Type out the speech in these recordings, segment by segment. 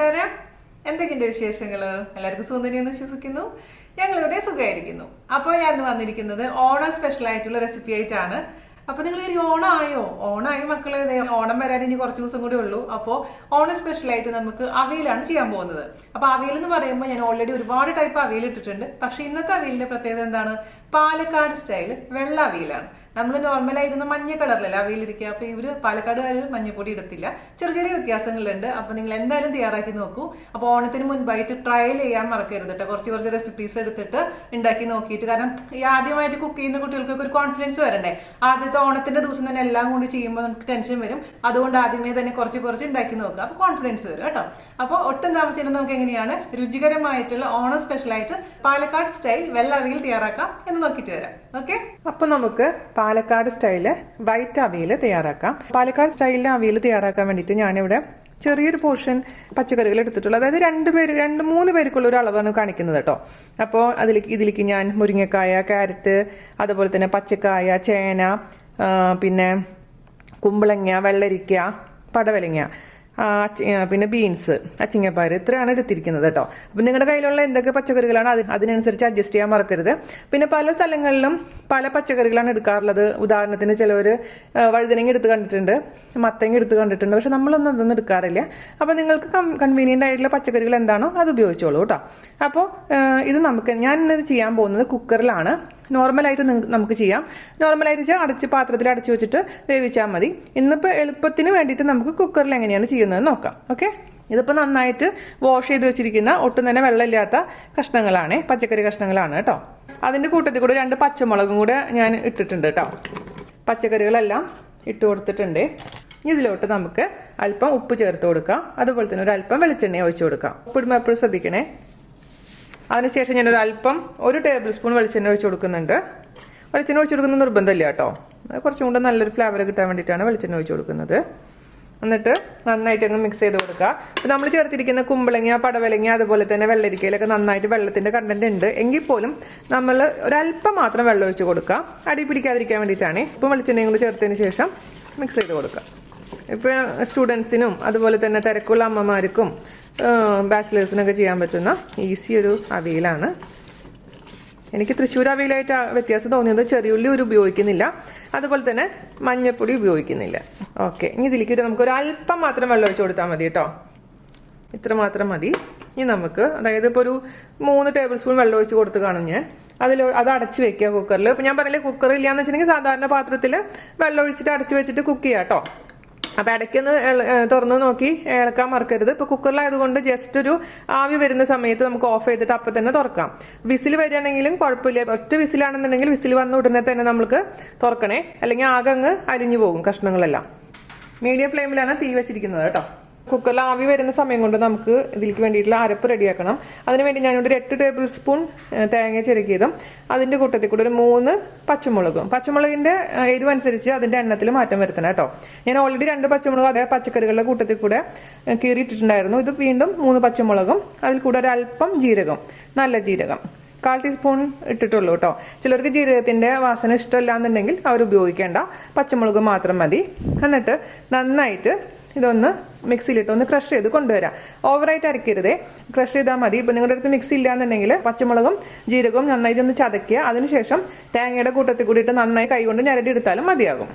നമസ്കാരം. എന്തൊക്കെയുണ്ട് വിശേഷങ്ങൾ? എല്ലാവർക്കും സുഖം തന്നെയെന്ന് വിശ്വസിക്കുന്നു. ഞങ്ങളിവിടെ സുഖമായിരിക്കുന്നു. അപ്പോൾ ഞാൻ വന്നിരിക്കുന്നത് ഓണം സ്പെഷ്യൽ ആയിട്ടുള്ള റെസിപ്പി ആയിട്ടാണ്. അപ്പൊ നിങ്ങൾ ഈ ഓണായി മക്കളെ, ഓണം വരാൻ ഇനി കുറച്ച് ദിവസം കൂടി ഉള്ളൂ. അപ്പോൾ ഓണം സ്പെഷ്യൽ ആയിട്ട് നമുക്ക് അവിയലാണ് ചെയ്യാൻ പോകുന്നത്. അപ്പൊ അവിയൽ എന്ന് പറയുമ്പോൾ ഞാൻ ഓൾറെഡി ഒരുപാട് ടൈപ്പ് അവിയൽ ഇട്ടിട്ടുണ്ട്. പക്ഷെ ഇന്നത്തെ അവിയലിന്റെ പ്രത്യേകത എന്താണ്? പാലക്കാട് സ്റ്റൈൽ വെള്ള അവിയലാണ്. നമ്മൾ നോർമലായിരുന്ന മഞ്ഞ കളറിലല്ല അവിയലിരിക്കുക. അപ്പൊ ഇവര് പാലക്കാടുകാർ മഞ്ഞപ്പൊടി ഇടത്തില്ല. ചെറിയ ചെറിയ വ്യത്യാസങ്ങളുണ്ട്. അപ്പൊ നിങ്ങൾ എന്തായാലും തയ്യാറാക്കി നോക്കൂ. അപ്പൊ ഓണത്തിന് മുൻപായിട്ട് ട്രയൽ ചെയ്യാൻ മറക്കരുത് കേട്ടോ. കുറച്ച് റെസിപ്പീസ് എടുത്തിട്ട് ഉണ്ടാക്കി നോക്കിയിട്ട്, കാരണം ഈ ആദ്യമായിട്ട് കുക്ക് ചെയ്യുന്ന കുട്ടികൾക്കൊക്കെ ഒരു കോൺഫിഡൻസ് വരണ്ടേ. ആദ്യത്തെ ഓണത്തിന്റെ ദിവസം തന്നെ എല്ലാം കൂടി ചെയ്യുമ്പോൾ നമുക്ക് ടെൻഷൻ വരും. അതുകൊണ്ട് ആദ്യമേ തന്നെ കുറച്ച് ഉണ്ടാക്കി നോക്കുക. അപ്പൊ കോൺഫിഡൻസ് വരും കേട്ടോ. അപ്പോൾ ഒട്ടും താമസിച്ചിട്ട് നമുക്ക് എങ്ങനെയാണ് രുചികരമായിട്ടുള്ള ഓണം സ്പെഷ്യൽ ആയിട്ട് പാലക്കാട് സ്റ്റൈൽ വെള്ള അവിയൽ തയ്യാറാക്കാം എന്ന് നോക്കിയിട്ട് വരാം. ഓക്കെ, അപ്പൊ നമുക്ക് പാലക്കാട് സ്റ്റൈല് വൈറ്റ് അവിയൽ തയ്യാറാക്കാം. പാലക്കാട് സ്റ്റൈലിലെ അവിയൽ തയ്യാറാക്കാൻ വേണ്ടിയിട്ട് ഞാനിവിടെ ചെറിയൊരു പോർഷൻ പച്ചക്കറികൾ എടുത്തിട്ടുള്ളൂ. അതായത് 2-3 പേർക്കുള്ള ഒരു അളവാണ് കാണിക്കുന്നത് കേട്ടോ. അപ്പോൾ ഇതിലേക്ക് ഞാൻ മുരിങ്ങക്കായ, ക്യാരറ്റ്, അതുപോലെ തന്നെ പച്ചക്കായ, ചേന, പിന്നെ കുമ്പളങ്ങ, വെള്ളരിക്ക, പടവലങ്ങ, പിന്നെ ബീൻസ്, അച്ചിങ്ങപ്പാര്, ഇത്രയാണ് എടുത്തിരിക്കുന്നത് കേട്ടോ. അപ്പം നിങ്ങളുടെ കയ്യിലുള്ള എന്തൊക്കെ പച്ചക്കറികളാണ് അതിനനുസരിച്ച് അഡ്ജസ്റ്റ് ചെയ്യാൻ മറക്കരുത്. പിന്നെ പല സ്ഥലങ്ങളിലും പല പച്ചക്കറികളാണ് എടുക്കാറുള്ളത്. ഉദാഹരണത്തിന് ചിലവർ വഴുതനങ്ങ എടുത്ത് കണ്ടിട്ടുണ്ട്, മത്തങ്ങ എടുത്ത് കണ്ടിട്ടുണ്ട്. പക്ഷെ നമ്മളൊന്നും അതൊന്നും എടുക്കാറില്ല. അപ്പം നിങ്ങൾക്ക് കൺവീനിയൻ്റ് ആയിട്ടുള്ള പച്ചക്കറികൾ എന്താണോ അത് ഉപയോഗിച്ചോളൂ കേട്ടോ. അപ്പോൾ ഇത് ഞാനിത് ചെയ്യാൻ പോകുന്നത് കുക്കറിലാണ്. നോർമലായിട്ട് നമുക്ക് ചെയ്യാം. നോർമലായിട്ട് പാത്രത്തിൽ അടച്ചു വെച്ചിട്ട് വേവിച്ചാൽ മതി. ഇന്നിപ്പോൾ എളുപ്പത്തിന് വേണ്ടിയിട്ട് നമുക്ക് കുക്കറിൽ എങ്ങനെയാണ് ചെയ്യുന്നത് നോക്കാം. ഓക്കെ, ഇതിപ്പോൾ നന്നായിട്ട് വാഷ് ചെയ്ത് വെച്ചിരിക്കുന്ന ഒട്ടും തന്നെ വെള്ളമില്ലാത്ത കഷ്ണങ്ങളാണ്, പച്ചക്കറി കഷ്ണങ്ങളാണ് കേട്ടോ. അതിൻ്റെ കൂട്ടത്തിൽ കൂടെ 2 പച്ചമുളകും കൂടെ ഞാൻ ഇട്ടിട്ടുണ്ട് കേട്ടോ. പച്ചക്കറികളെല്ലാം ഇട്ട് കൊടുത്തിട്ടുണ്ട്. ഇതിലോട്ട് നമുക്ക് അല്പം ഉപ്പ് ചേർത്ത് കൊടുക്കാം. അതുപോലെ തന്നെ ഒരു അല്പം വെളിച്ചെണ്ണ ഒഴിച്ചു കൊടുക്കാം. ഉപ്പിടുമ്പോൾ എപ്പോഴും ശ്രദ്ധിക്കണേ. അതിനുശേഷം ഞാനൊരു അല്പം 1 ടേബിൾ സ്പൂൺ വെളിച്ചെണ്ണ ഒഴിച്ചു കൊടുക്കുന്നുണ്ട്. വെളിച്ചെണ്ണ ഒഴിച്ചു കൊടുക്കുന്നത് നിർബന്ധമില്ല കേട്ടോ. കുറച്ചും കൂടെ നല്ലൊരു ഫ്ലേവർ കിട്ടാൻ വേണ്ടിയിട്ടാണ് വെളിച്ചെണ്ണ ഒഴിച്ചു കൊടുക്കുന്നത്. എന്നിട്ട് നന്നായിട്ട് അങ്ങ് മിക്സ് ചെയ്ത് കൊടുക്കുക. ഇപ്പം നമ്മൾ ചേർത്തിരിക്കുന്ന കുമ്പളങ്ങ, പടവലങ്ങ, അതുപോലെ തന്നെ വെള്ളരിക്കയിലൊക്കെ നന്നായിട്ട് വെള്ളത്തിൻ്റെ കണ്ടന്റ് ഉണ്ട്. എങ്കിൽ പോലും നമ്മൾ ഒരല്പം മാത്രം വെള്ളം ഒഴിച്ച് കൊടുക്കുക. അടി പിടിക്കാതിരിക്കാൻ വേണ്ടിയിട്ടാണ്. ഇപ്പം വെളിച്ചെണ്ണയും കൂടി ചേർത്തതിന് ശേഷം മിക്സ് ചെയ്ത് കൊടുക്കുക. ഇപ്പോൾ സ്റ്റുഡൻസിനും അതുപോലെ തന്നെ തിരക്കുള്ള അമ്മമാർക്കും ബാച്ചിലേഴ്സിനൊക്കെ ചെയ്യാൻ പറ്റുന്ന ഈസി ഒരു അവിയലാണ്. എനിക്ക് തൃശ്ശൂർ അവിയലായിട്ട് വ്യത്യാസം തോന്നിയത് ചെറിയുള്ളി ഉപയോഗിക്കുന്നില്ല, അതുപോലെ തന്നെ മഞ്ഞൾപ്പൊടി ഉപയോഗിക്കുന്നില്ല. ഓക്കെ, ഇനി ഇതിലേക്ക് നമുക്ക് ഒരു അല്പം മാത്രം വെള്ളം ഒഴിച്ച് കൊടുത്താൽ മതി കേട്ടോ. ഇത്ര മാത്രം മതി. ഇനി നമുക്ക്, അതായത് ഇപ്പോൾ ഒരു 3 ടേബിൾ സ്പൂൺ വെള്ളം ഒഴിച്ച് കൊടുത്ത് കാണും ഞാൻ. അത് അടച്ച് വെക്കുക കുക്കറിൽ. ഇപ്പം ഞാൻ പറഞ്ഞില്ലേ, കുക്കർ ഇല്ലയെന്ന് വെച്ചിട്ടുണ്ടെങ്കിൽ സാധാരണ പാത്രത്തിൽ വെള്ളം ഒഴിച്ചിട്ട് അടച്ച് വെച്ചിട്ട് കുക്ക് ചെയ്യാം കേട്ടോ. അപ്പം ഇടയ്ക്കൊന്ന് തുറന്ന് നോക്കി ഇളക്കാൻ മറക്കരുത്. ഇപ്പോൾ കുക്കറിലായതുകൊണ്ട് ജസ്റ്റ് ഒരു ആവി വരുന്ന സമയത്ത് നമുക്ക് ഓഫ് ചെയ്തിട്ട് അപ്പം തന്നെ തുറക്കാം. വിസിൽ വരികയാണെങ്കിലും കുഴപ്പമില്ല. ഒറ്റ വിസിലാണെന്നുണ്ടെങ്കിൽ വിസിൽ വന്ന ഉടനെ തന്നെ നമുക്ക് തുറക്കണേ, അല്ലെങ്കിൽ ആകെ അങ്ങ് അരിഞ്ഞു പോകും കഷ്ണങ്ങളെല്ലാം. മീഡിയം ഫ്ലെയിമിലാണ് തീ വെച്ചിരിക്കുന്നത് കേട്ടോ. കുക്കറിൽ ആവി വരുന്ന സമയം കൊണ്ട് നമുക്ക് ഇതിലേക്ക് വേണ്ടിയിട്ടുള്ള അരപ്പ് റെഡിയാക്കണം. അതിനുവേണ്ടി ഞാനിവിടെ 8 ടേബിൾ സ്പൂൺ തേങ്ങ ചിരകിയതും അതിൻ്റെ കൂട്ടത്തിൽ കൂടെ ഒരു 3 പച്ചമുളകിൻ്റെ എരിവ് അനുസരിച്ച് അതിൻ്റെ എണ്ണത്തിൽ മാറ്റം വരുത്തണം കേട്ടോ. ഞാൻ ഓൾറെഡി 2 പച്ചമുളക് അതേ പച്ചക്കറികളുടെ കൂട്ടത്തിൽ കൂടെ കീറിയിട്ടിട്ടുണ്ടായിരുന്നു. ഇത് വീണ്ടും 3 പച്ചമുളകും അതിൽ കൂടെ ഒരല്പം ജീരകം, നല്ല ജീരകം 1/4 ടീസ്പൂൺ ഇട്ടിട്ടുള്ളൂ കേട്ടോ. ചിലർക്ക് ജീരകത്തിൻ്റെ വാസന ഇഷ്ടമല്ല എന്നുണ്ടെങ്കിൽ അവർ ഉപയോഗിക്കേണ്ട, പച്ചമുളക് മാത്രം മതി. എന്നിട്ട് നന്നായിട്ട് ഇതൊന്ന് മിക്സിയിലിട്ട് ഒന്ന് ക്രഷ് ചെയ്ത് കൊണ്ടുവരാം. ഓവറായിട്ട് അരക്കരുതേ, ക്രഷ് ചെയ്താൽ മതി. ഇപ്പം നിങ്ങളുടെ അടുത്ത് മിക്സി ഇല്ല എന്നുണ്ടെങ്കിൽ പച്ചമുളകും ജീരകവും നന്നായിട്ട് ഒന്ന് ചതയ്ക്കുക. അതിനുശേഷം തേങ്ങയുടെ കൂട്ടത്തിൽ കൂടിയിട്ട് നന്നായി കൈകൊണ്ട് ഞരടി എടുത്താലും മതിയാകും.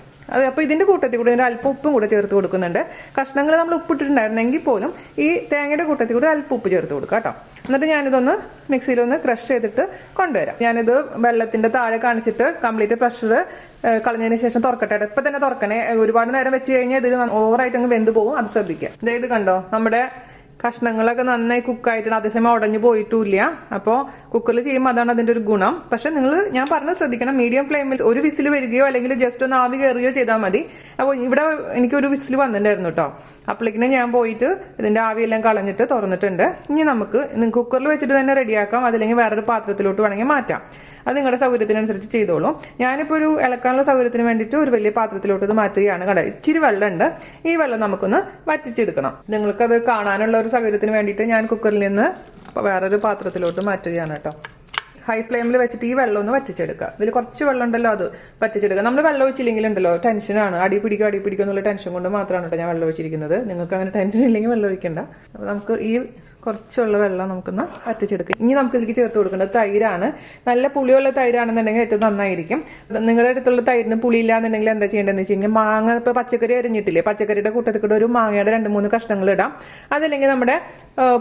അപ്പോൾ ഇതിൻ്റെ കൂട്ടത്തിൽ കൂടി അല്പം ഉപ്പും കൂടെ ചേർത്ത് കൊടുക്കുന്നുണ്ട്. കഷ്ണങ്ങൾ നമ്മൾ ഉപ്പിട്ടിട്ടുണ്ടായിരുന്നെങ്കിൽ പോലും ഈ തേങ്ങയുടെ കൂട്ടത്തിൽ കൂടി അല്പം ഉപ്പ് ചേർത്ത് കൊടുക്കുക കേട്ടോ. എന്നിട്ട് ഞാനിതൊന്ന് മിക്സിയിലൊന്ന് ക്രഷ് ചെയ്തിട്ട് കൊണ്ടുവരാം. ഞാനിത് വെള്ളത്തിൻ്റെ താഴെ കാണിച്ചിട്ട് കംപ്ലീറ്റ് പ്രഷർ കളഞ്ഞതിന് ശേഷം തുറക്കട്ടെ. ഇപ്പം തന്നെ തുറക്കണേ. ഒരുപാട് നേരം വെച്ച് കഴിഞ്ഞാൽ ഇത് ഓവറായിട്ട് അങ്ങ് വെന്ത് പോകും. അത് ശ്രദ്ധിക്കുക. ഇത് കണ്ടോ, നമ്മുടെ കഷ്ണങ്ങളൊക്കെ നന്നായി കുക്കായിട്ടാണ്, അതേസമയം ഉടഞ്ഞു പോയിട്ടുമില്ല. അപ്പോൾ കുക്കറിൽ ചെയ്യുമ്പോൾ അതാണ് അതിൻ്റെ ഒരു ഗുണം. പക്ഷെ ഞാൻ പറഞ്ഞത് ശ്രദ്ധിക്കണം, മീഡിയം ഫ്ലെയിമിൽ ഒരു വിസിൽ വരികയോ അല്ലെങ്കിൽ ജസ്റ്റ് ഒന്ന് ആവി കയറുകയോ ചെയ്താൽ മതി. അപ്പോൾ ഇവിടെ എനിക്കൊരു വിസിൽ വന്നിട്ടുണ്ടായിരുന്നു കേട്ടോ. അപ്പോഴേക്കിനും ഞാൻ പോയിട്ട് ഇതിൻ്റെ ആവിയെല്ലാം കളഞ്ഞിട്ട് തുറന്നിട്ടുണ്ട്. ഇനി നമുക്ക് കുക്കറിൽ വെച്ചിട്ട് തന്നെ റെഡിയാക്കാം, അതല്ലെങ്കിൽ വേറൊരു പാത്രത്തിലോട്ട് വേണമെങ്കിൽ മാറ്റാം. അത് നിങ്ങളുടെ സൗകര്യത്തിനനുസരിച്ച് ചെയ്തോളൂ. ഞാനിപ്പോൾ ഒരു ഇളക്കാനുള്ള സൗകര്യത്തിന് വേണ്ടിയിട്ട് ഒരു വലിയ പാത്രത്തിലോട്ട് ഇത് മാറ്റുകയാണ്. കണ്ടോ, ഇച്ചിരി വെള്ളമുണ്ട്. ഈ വെള്ളം നമുക്കൊന്ന് വറ്റിച്ചെടുക്കണം. നിങ്ങൾക്കത് കാണാനുള്ള ഒരു സൗകര്യത്തിന് വേണ്ടിയിട്ട് ഞാൻ കുക്കറിൽ നിന്ന് വേറൊരു പാത്രത്തിലോട്ട് മാറ്റുകയാണ് കേട്ടോ. ഹൈ ഫ്ലെയിമിൽ വെച്ചിട്ട് ഈ വെള്ളം ഒന്ന് വറ്റിച്ചെടുക്കുക. ഇതിൽ കുറച്ച് വെള്ളം ഉണ്ടല്ലോ അത് വറ്റിച്ചെടുക്കുക. നമ്മൾ വെള്ളം ഒഴിച്ചില്ലെങ്കിലുണ്ടല്ലോ ടെൻഷനാണ്, അടി പിടിക്കും എന്നുള്ള ടെൻഷൻ കൊണ്ട് മാത്രമാണ് കേട്ടോ ഞാൻ വെള്ളം ഒഴിച്ചിരിക്കുന്നത്. നിങ്ങൾക്ക് അങ്ങനെ ടെൻഷൻ ഇല്ലെങ്കിൽ വെള്ളം ഒഴിക്കണ്ട. അപ്പോൾ നമുക്ക് ഈ കുറച്ചുള്ള വെള്ളം നമുക്കൊന്ന് വറ്റിച്ചെടുക്കുക. ഇനി നമുക്ക് ഇതിലേക്ക് ചേർത്ത് കൊടുക്കേണ്ടത് തൈരാണ്. നല്ല പുളിയുള്ള തൈരാണെന്നുണ്ടെങ്കിൽ ഏറ്റവും നന്നായിരിക്കും. നിങ്ങളുടെ അടുത്തുള്ള തൈരിന് പുളിയില്ല എന്നുണ്ടെങ്കിൽ എന്താ ചെയ്യേണ്ടതെന്ന് വെച്ച് കഴിഞ്ഞാൽ മാങ്ങ ഇപ്പോൾ പച്ചക്കറി അരിഞ്ഞിട്ടില്ലേ, പച്ചക്കറിയുടെ കൂട്ടത്തിൽ കൂടെ ഒരു മാങ്ങയുടെ 2-3 കഷ്ണങ്ങൾ ഇടാം. അതല്ലെങ്കിൽ നമ്മുടെ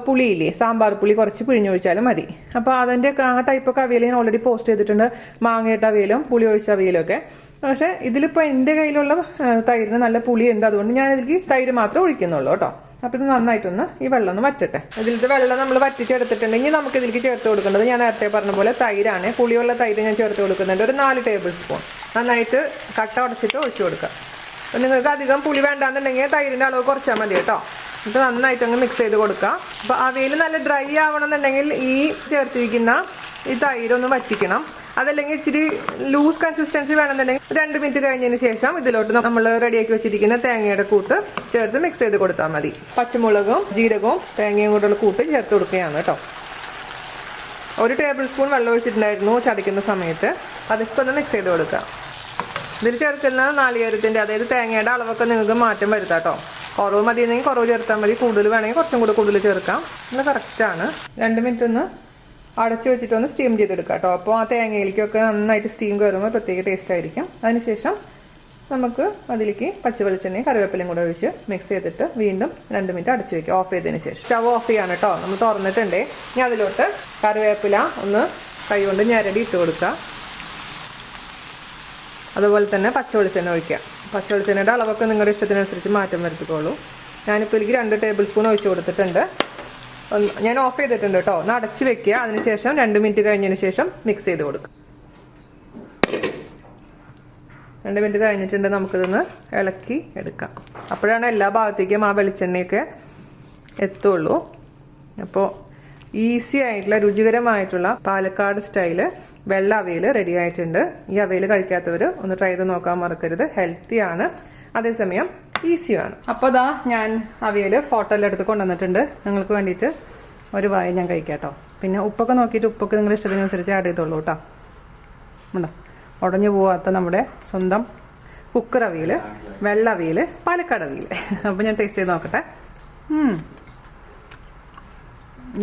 പുളിയില്ലേ, സാമ്പാർ പുളി കുറച്ച് പിഴിഞ്ഞൊഴിച്ചാലും മതി. അപ്പോൾ അതിൻ്റെ ആ ടൈപ്പൊക്കെ അവിയൽ ഞാൻ ഓൾറെഡി പോസ്റ്റ് ചെയ്തിട്ടുണ്ട്, മാങ്ങയിട്ട അവിയലും പുളി ഒഴിച്ച അവിയലും ഒക്കെ. പക്ഷേ ഇതിലിപ്പോൾ എൻ്റെ കയ്യിലുള്ള തൈരിന് നല്ല പുളിയുണ്ട്, അതുകൊണ്ട് ഞാൻ ഇതിലേക്ക് തൈര് മാത്രമേ ഒഴിക്കുന്നുള്ളൂ കേട്ടോ. അപ്പോൾ ഇത് നന്നായിട്ടൊന്ന് ഈ വെള്ളം ഒന്ന് വറ്റട്ടെ. ഇതിലത്തെ വെള്ളം നമ്മൾ വറ്റിച്ചെടുത്തിട്ടുണ്ടെങ്കിൽ നമുക്ക് ഇതിലേക്ക് ചേർത്ത് കൊടുക്കേണ്ടത് ഞാൻ നേരത്തെ പറഞ്ഞ പോലെ തൈരാണ്. പുളിയുള്ള തൈര് ഞാൻ ചേർത്ത് കൊടുക്കുന്നുണ്ട്, ഒരു 4 ടേബിൾ സ്പൂൺ. നന്നായിട്ട് കട്ട ഉടച്ചിട്ട് ഒഴിച്ചു കൊടുക്കുക. അപ്പോൾ നിങ്ങൾക്ക് അധികം പുളി വേണ്ടാന്നുണ്ടെങ്കിൽ തൈരിൻ്റെ അളവ് കുറച്ചാൽ മതി കേട്ടോ. ഇത് നന്നായിട്ടങ്ങ് മിക്സ് ചെയ്ത് കൊടുക്കുക. അപ്പോൾ അവിയൽ നല്ല ഡ്രൈ ആവണമെന്നുണ്ടെങ്കിൽ ഈ ചേർത്തിരിക്കുന്ന ഈ തൈരൊന്ന് വറ്റിക്കണം. അതല്ലെങ്കിൽ ഇച്ചിരി ലൂസ് കൺസിസ്റ്റൻസി വേണമെന്നുണ്ടെങ്കിൽ 2 മിനിറ്റ് കഴിഞ്ഞതിന് ശേഷം ഇതിലോട്ട് നമ്മൾ റെഡിയാക്കി വെച്ചിരിക്കുന്ന തേങ്ങയുടെ കൂട്ട് ചേർത്ത് മിക്സ് ചെയ്ത് കൊടുത്താൽ മതി. പച്ചമുളകും ജീരകവും തേങ്ങയും കൂടെയുള്ള കൂട്ട് ചേർത്ത് കൊടുക്കുകയാണ് കേട്ടോ. 1 ടേബിൾ സ്പൂൺ വെള്ളം ഒഴിച്ചിട്ടുണ്ടായിരുന്നു ചതയ്ക്കുന്ന സമയത്ത്. അതൊക്കെ ഒന്ന് മിക്സ് ചെയ്ത് കൊടുക്കുക. ഇതിൽ ചേർക്കുന്ന നാളികേരത്തിൻ്റെ, അതായത് തേങ്ങയുടെ അളവൊക്കെ നിങ്ങൾക്ക് മാറ്റം വരുത്താം കേട്ടോ. കുറവ് മതി എന്നെങ്കിൽ കുറവ് ചേർത്താൽ മതി, കൂടുതൽ വേണമെങ്കിൽ കുറച്ചും കൂടെ കൂടുതൽ ചേർക്കാം. ഇത് കറക്റ്റാണ്. 2 മിനിറ്റ് ഒന്ന് അടച്ചു വെച്ചിട്ടൊന്ന് സ്റ്റീം ചെയ്തെടുക്കുക കേട്ടോ. അപ്പോൾ ആ തേങ്ങയിലേക്കൊക്കെ നന്നായിട്ട് സ്റ്റീം കയറുമ്പോൾ പ്രത്യേക ടേസ്റ്റ് ആയിരിക്കും. അതിനുശേഷം നമുക്ക് അതിലേക്ക് പച്ചവെളിച്ചെണ്ണയും കറിവേപ്പിലയും കൂടെ ഒഴിച്ച് മിക്സ് ചെയ്തിട്ട് വീണ്ടും 2 മിനിറ്റ് അടച്ചു വയ്ക്കുക. ഓഫ് ചെയ്തതിന് ശേഷം സ്റ്റവ് ഓഫ് ചെയ്യാണ് കേട്ടോ. നമ്മൾ തുറന്നിട്ടുണ്ടേ. ഇനി അതിലോട്ട് കറിവേപ്പില ഒന്ന് കൈകൊണ്ട് ഞരടി ഇട്ട് കൊടുക്കുക. അതുപോലെ തന്നെ പച്ചവെളിച്ചെണ്ണ ഒഴിക്കുക. പച്ചവെളിച്ചെണ്ണയുടെ അളവൊക്കെ നിങ്ങളുടെ ഇഷ്ടത്തിനനുസരിച്ച് മാറ്റം വരുത്തിക്കോളൂ. ഞാനിപ്പോൾ ഇതിലേക്ക് 2 ടേബിൾ സ്പൂൺ ഒഴിച്ച് കൊടുത്തിട്ടുണ്ട്. ഞാൻ ഓഫ് ചെയ്തിട്ടുണ്ട് കേട്ടോ. ഒന്ന് അടച്ച് വെക്കുക. അതിനുശേഷം 2 മിനിറ്റ് കഴിഞ്ഞതിന് ശേഷം മിക്സ് ചെയ്ത് കൊടുക്കുക. 2 മിനിറ്റ് കഴിഞ്ഞിട്ടുണ്ട്. നമുക്കിതൊന്ന് ഇളക്കി എടുക്കാം. അപ്പോഴാണ് എല്ലാ ഭാഗത്തേക്കും ആ വെളിച്ചെണ്ണയൊക്കെ എത്തുള്ളൂ. അപ്പോൾ ഈസി ആയിട്ടുള്ള രുചികരമായിട്ടുള്ള പാലക്കാട് സ്റ്റൈല് വെള്ള അവിയൽ റെഡി ആയിട്ടുണ്ട്. ഈ അവിയൽ കഴിക്കാത്തവർ ഒന്ന് ട്രൈ ചെയ്ത് നോക്കാൻ മറക്കരുത്. ഹെൽത്തിയാണ്, അതേസമയം ഈസിയാണ്. അപ്പോൾ അതാ ഞാൻ അവിയൽ ഫോട്ടോയെല്ലാം എടുത്ത് കൊണ്ടുവന്നിട്ടുണ്ട്. നിങ്ങൾക്ക് വേണ്ടിയിട്ട് ഒരു വായ ഞാൻ കഴിക്കാം കേട്ടോ. പിന്നെ ഉപ്പൊക്കെ നോക്കിയിട്ട് ഉപ്പൊക്കെ നിങ്ങളുടെ ഇഷ്ടത്തിനനുസരിച്ച് ആഡ് ചെയ്തോളൂ കേട്ടോ. ഉണ്ടോ, ഉടഞ്ഞു പോവാത്ത നമ്മുടെ സ്വന്തം കുക്കർ അവിയൽ, വെള്ള അവിയൽ, പാലക്കാട് അവിയൽ. അപ്പോൾ ഞാൻ ടേസ്റ്റ് ചെയ്ത് നോക്കട്ടെ.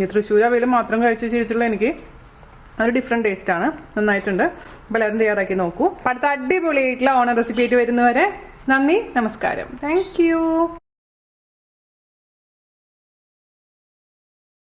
ഈ തൃശ്ശൂർ അവിയൽ മാത്രം കഴിച്ച് ശീലിച്ചുള്ള എനിക്ക് ഒരു ഡിഫറെൻറ്റ് ടേസ്റ്റാണ്. നന്നായിട്ടുണ്ട്. അപ്പോൾ എല്ലാവരും തയ്യാറാക്കി നോക്കൂ. അടുത്ത അടിപൊളിയായിട്ടുള്ള ഓണം റെസിപ്പി ആയിട്ട് വരുന്നവരെ നന്ദി, നമസ്കാരം. Thank you.